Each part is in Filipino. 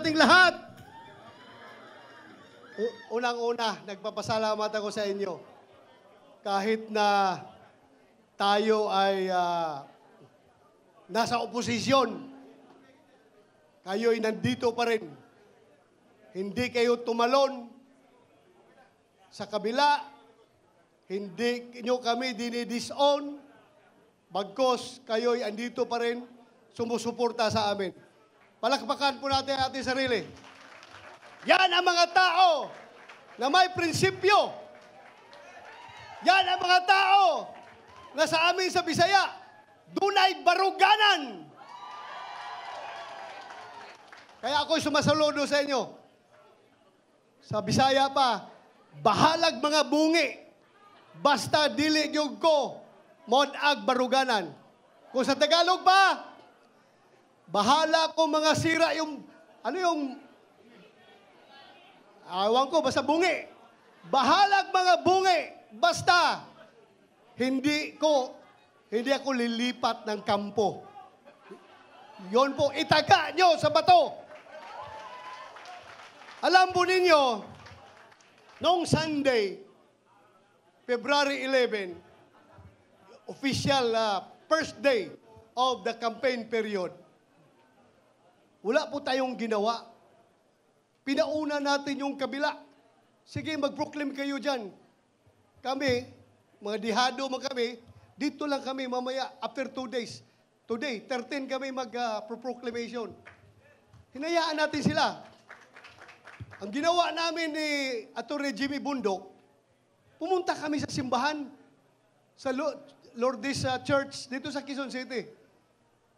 ating lahat. Unang-una, nagpapasalamat ako sa inyo. Kahit na tayo ay nasa oposisyon, kayo'y nandito pa rin. Hindi kayo tumalon sa kabila, hindi nyo kami dinidisown, bagkos kayo'y andito pa rin, sumusuporta sa amin. Palakpakan po natin ang ating sarili. Yan ang mga tao na may prinsipyo. Yan ang mga tao na sa amin sa Bisaya, dunay baruganan. Kaya ako'y sumasaludo sa inyo. Sa Bisaya pa, bahalag mga bungi, basta dili gyud ko mod-ag baruganan. Kung sa Tagalog pa, bahala ko mga sira yung, awan ko, basta bungi. Bahalag mga bungi, basta hindi ako lilipat ng kampo. Yon po, itaga nyo sa bato. Alam po ninyo, noong Sunday, February 11, official first day of the campaign period, wala po tayong ginawa. Pinauna natin yung kabila. Sige, mag-proclaim kayo dyan. Kami, mga dihado kami, dito lang kami mamaya after 2 days. Today, 13 kami mag-proclamation. Hinayaan natin sila. Ang ginawa namin ni Atty. Jimmy Bundok, pumunta kami sa simbahan, sa Lourdes Church, dito sa Quezon City.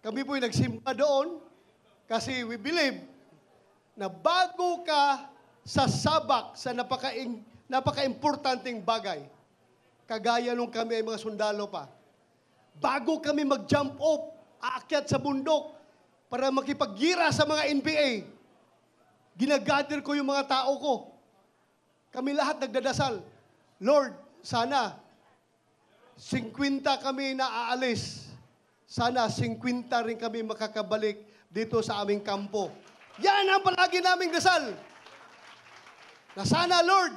Kami po'y nagsimba doon kasi we believe na bago ka sasabak sa napaka-importanting bagay, kagaya nung kami ay mga sundalo pa, bago kami mag-jump off, aakyat sa bundok para makipaggira sa mga NPA, ginagather ko yung mga tao ko. Kami lahat nagdadasal, Lord, sana 50 kami na aalis. Sana 50 rin kami makakabalik dito sa aming kampo. Yan ang palagi naming dasal. Na sana, Lord,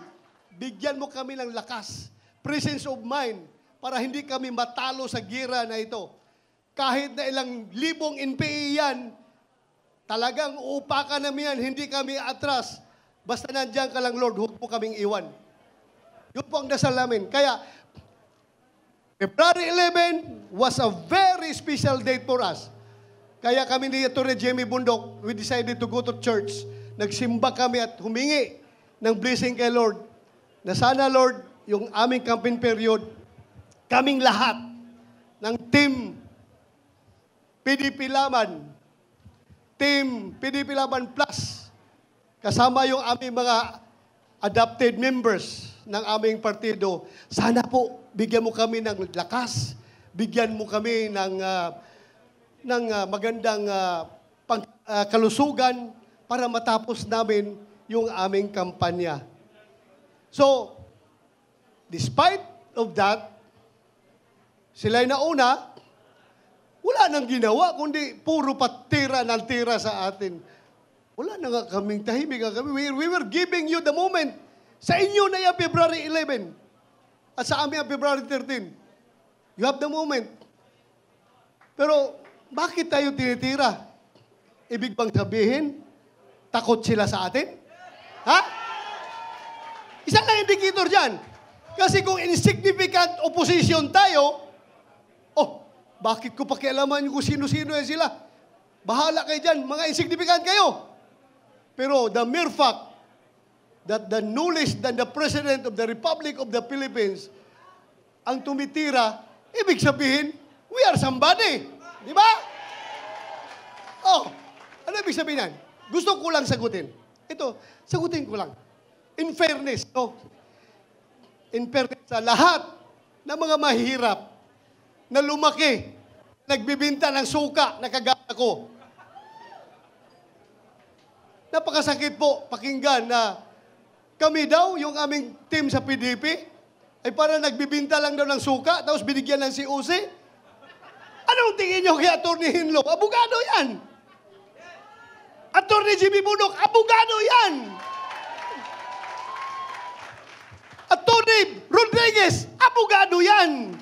bigyan mo kami ng lakas, presence of mind, para hindi kami matalo sa gira na ito. Kahit na ilang libong NPA yan, talagang uupakan namin yan, hindi kami atras. Basta nandiyan ka lang, Lord, huwag mo kaming iwan. Yun po ang dasal namin. Kaya, February 11 was a very special date for us. Kaya kami ni Atty. Jimmy Bundok, we decided to go to church. Nagsimba kami at humingi ng blessing kay Lord. Na sana, Lord, yung aming campaign period, kaming lahat ng team PDP Laban, Team PDP Laban Plus, kasama yung aming mga adopted members ng aming partido, sana po bigyan mo kami ng lakas, bigyan mo kami ng magandang kalusugan para matapos namin yung aming kampanya. So, despite of that, sila'y nauna, wala nang ginawa, kundi puro patira ng tira sa atin. Wala na nga kaming tahimik. We were giving you the moment. Sa inyo na yung February 11. At sa amin ang February 13. You have the moment. Pero, bakit tayo tinitira? Ibig bang sabihin, takot sila sa atin? Ha? Isa lang indicator dyan. Kasi kung insignificant opposition tayo, bakit ko pakialaman kung sino-sino yan sila? Bahala kayo dyan, mga insignificant kayo. Pero the mere fact that the knowledge that the President of the Republic of the Philippines ang tumitira, ibig sabihin, we are somebody. Di ba? Ano ibig sabihin yan? Gusto ko lang sagutin. Ito, sagutin ko lang. In fairness, in fairness sa lahat ng mga mahirap na lumaki, nagbibinta ng suka na kagaya ko. Napakasakit po pakinggan na kami daw, yung aming team sa PDP, ay para nagbibinta lang daw ng suka, tapos binigyan ng COC. Anong tingin nyo kay Atty. Hinlo? Abogado yan. Attorney Jimmy Bunok, abogado yan! Attorney Rodriguez, abogado yan!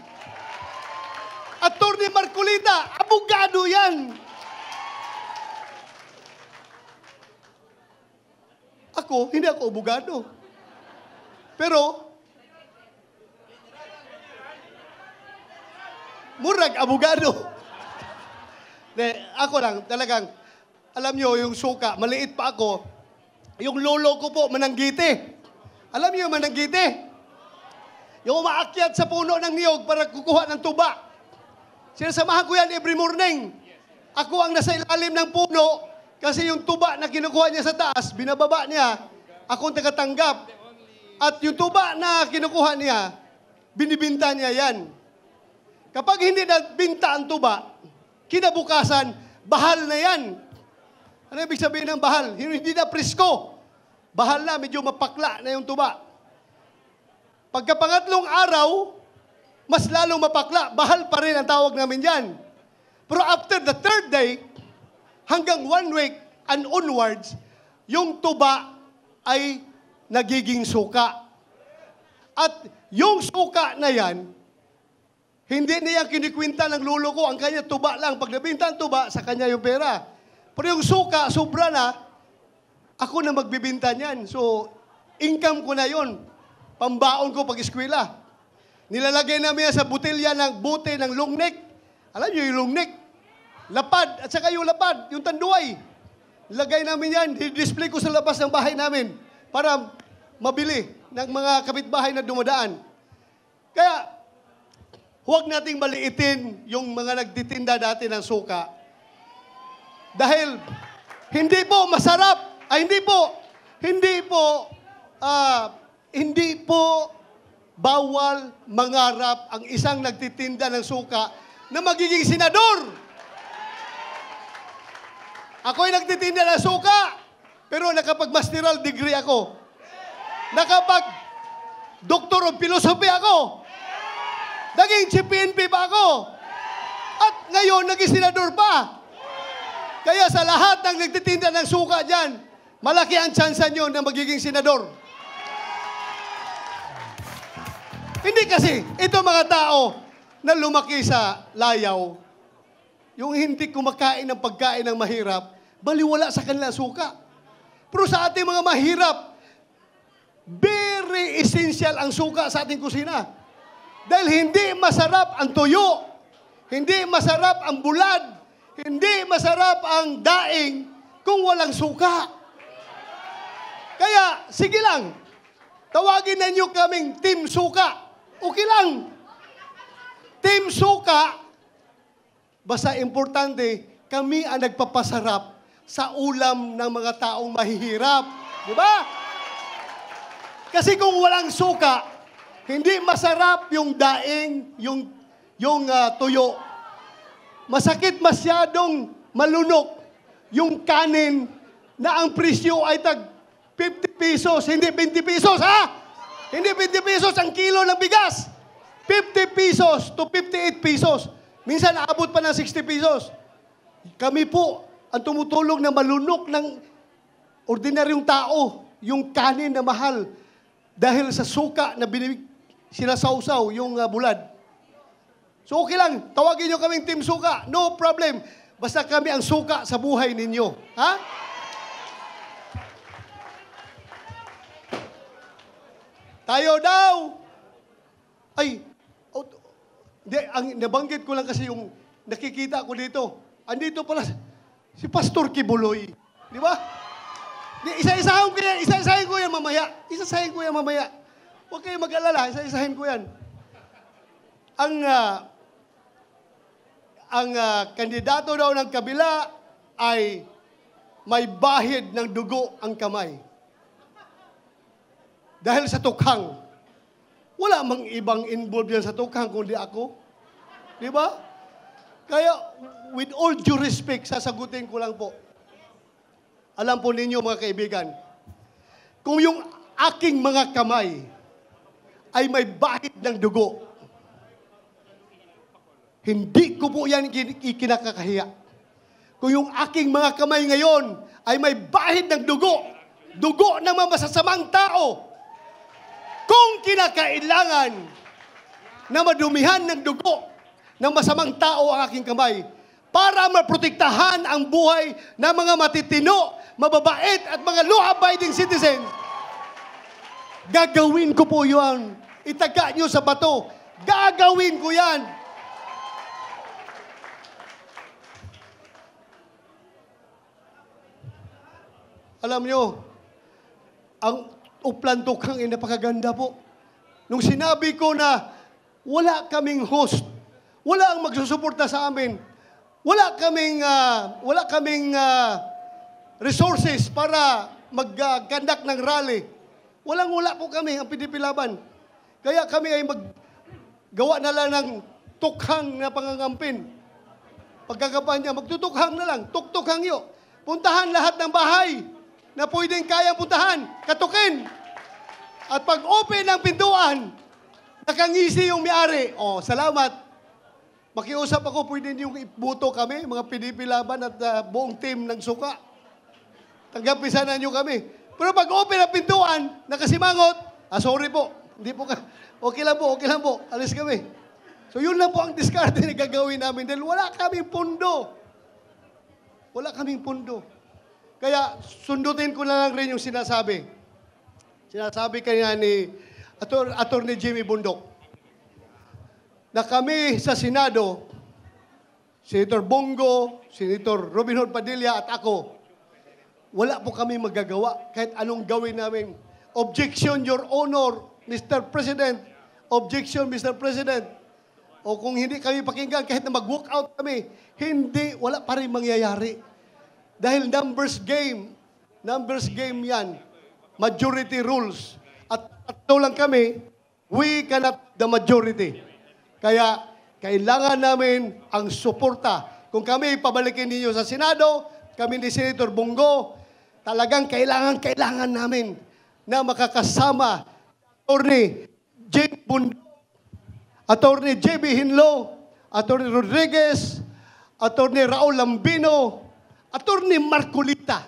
Attorney Marcolita, abogado yan! Ako, hindi ako abogado. Pero, murag abogado. Ako lang, talagang, alam nyo, yung suka, maliit pa ako, yung lolo ko po, mananggite. Alam nyo yung mananggite? Yung umaakyat sa puno ng niyog para kukuha ng tuba. Sinasamahan ko yan every morning. Ako ang nasa ilalim ng puno kasi yung tuba na kinukuha niya sa taas, binababa niya, ako ang tagatanggap. At yung tuba na kinukuha niya, binibinta niya yan. Kapag hindi nagbinta ang tuba, kinabukasan, bahal na yan. Ano ibig sabihin ng bahal? Hindi na presko. Bahal na, medyo mapakla na yung tuba. Pagkapangatlong araw, mas lalong mapakla. Bahal pa rin ang tawag namin yan. Pero after the third day, hanggang 1 week and onwards, yung tuba ay nagiging suka. At yung suka na yan, hindi niya kinikwinta ng lolo ko, ang kanya tuba lang. Pag nabinta ang tuba, sa kanya yung pera. Pero yung suka, sobra na, ako na magbibinta niyan. So, income ko na yon, pambaon ko pag-eskwela. Nilalagay namin yan sa butilya ng bote ng long neck. Alam niyo yung long neck? Lapad, at saka yung lapad, yung tanduay. Lagay namin yan, display ko sa labas ng bahay namin para mabili ng mga kapitbahay na dumadaan. Kaya, huwag nating maliitin yung mga nagtitinda dati ng suka. Dahil, hindi po masarap, hindi po bawal mangarap ang isang nagtitinda ng suka na magiging senador. Ako'y nagtitinda ng suka, pero nakapag-masteral degree ako. Nakapag-doctor of philosophy ako. Naging CPNP pa ako. At ngayon, naging senador pa. Kaya sa lahat ng nagtitinda ng suka dyan, malaki ang tsansa nyo na magiging senador. Hindi kasi, ito mga tao na lumaki sa layaw, yung hindi kumakain ng pagkain ng mahirap, baliwala sa kanilang suka. Pero sa ating mga mahirap, very essential ang suka sa ating kusina. Dahil hindi masarap ang tuyo, hindi masarap ang bulad, hindi masarap ang daing kung walang suka. Kaya, sige lang, tawagin na nyo kaming Team Suka. Okay lang. Team Suka, basta importante, kami ang nagpapasarap sa ulam ng mga taong mahihirap. Di ba? Kasi kung walang suka, hindi masarap yung daing, yung tuyo. Masakit masyadong malunok yung kanin na ang presyo ay tag 50 pesos, hindi 20 pesos, ha? Hindi 20 pesos ang kilo ng bigas. 50 pesos to 58 pesos. Minsan naabot pa ng 60 pesos. Kami po ang tumutulong na malunok ng ordinaryong tao, yung kanin na mahal dahil sa suka na sinasawsaw yung bulad. So okay lang, tawagin nyo kaming Team Suka. No problem. Basta kami ang suka sa buhay ninyo. Ha? Tayo daw. Ay, nabanggit ko lang kasi yung nakikita ko dito. Andito pala si Pastor Kibuloy. Di ba? Isa-isahin ko yan mamaya. Isa-isahin ko yan mamaya. Huwag kayong mag-alala, isa-isahin ko yan. Ang kandidato daw ng kabila ay may bahid ng dugo ang kamay. Dahil sa tukhang. Wala mang ibang involved yan sa tukhang kundi ako. Di ba? Kaya, with all due respect, sasagutin ko lang po. Alam po ninyo mga kaibigan, kung yung aking mga kamay ay may bahid ng dugo, hindi ko po yan ikinakakahiya. kung yung aking mga kamay ngayon ay may bahid ng dugo, dugo ng mga masasamang tao, kung kinakailangan na madumihan ng dugo ng masamang tao ang aking kamay para maprotektahan ang buhay ng mga matitino, mababait at mga law-abiding citizens, gagawin ko po yun. Itaga nyo sa bato. Gagawin ko yan. Alam nyo, ang Uplan Tukhang ay napakaganda po. Nung sinabi ko na wala kaming host, wala ang magsusuporta sa amin, wala kaming resources para mag-conduct ng rally. Wala po kami ang PDP Laban. Kaya kami ay maggawa na lang ng tukhang na pangangampin. Pagkakampanya, magtutukhang na lang, tuktukhang yo. Puntahan lahat ng bahay na pwedeng kayang puntahan, katukin. At pag open ng pintuan, nakangisi yung may-ari. Oh, salamat. Makiusap ako, pwede niyong ibuto kami, mga PDP Laban at buong team ng suka. Tanggapin sana niyo kami. Pero pag open ang pintuan, nakasimangot, sorry po, hindi po ka, okay lang po, alis kami. So yun lang po ang diskarte na gagawin namin dahil wala kaming pundo. Wala kaming pundo. Kaya sundutin ko na lang rin yung sinasabi. Sinasabi kanya ni Attorney Jimmy Bundok na kami sa Senado, Senator Bongo, Senator Robin Hood Padilla at ako, wala po kami magagawa kahit anong gawin namin. Objection, Your Honor, Mr. President. Objection, Mr. President. O kung hindi kami pakinggan, kahit na mag-walk out kami, wala pa rin mangyayari. Dahil numbers game yan. Majority rules. At tatlo lang kami, we cannot the majority. Kaya, kailangan namin ang suporta. Kung kami pabalikin ninyo sa Senado, kami ni Senator Bongo, talagang kailangan namin na makakasama Attorney Jake Bundok, Attorney J.B. Hinlo, Attorney Rodriguez, Attorney Raul Lambino, Attorney Marcolita.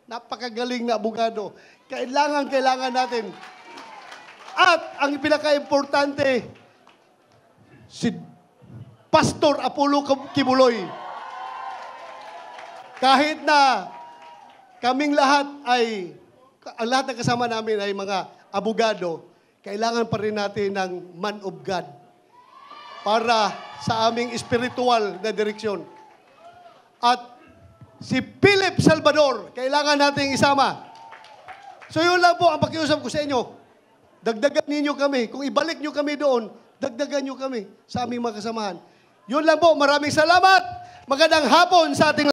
Napakagaling na abogado. Kailangan natin. At ang pinaka-importante, si Pastor Apollo Kibuloy. Kahit na kaming lahat ang lahat ng kasama namin ay mga abogado, kailangan pa rin natin ng man of God para sa aming spiritual na direksyon. At si Philip Salvador, kailangan nating isama. So yun lang po ang pakiusap ko sa inyo. Dagdagan ninyo kami. Kung ibalik nyo kami doon, dagdagan nyo kami sa aming mga kasamahan. Yun lang po. Maraming salamat. Magandang hapon sa ating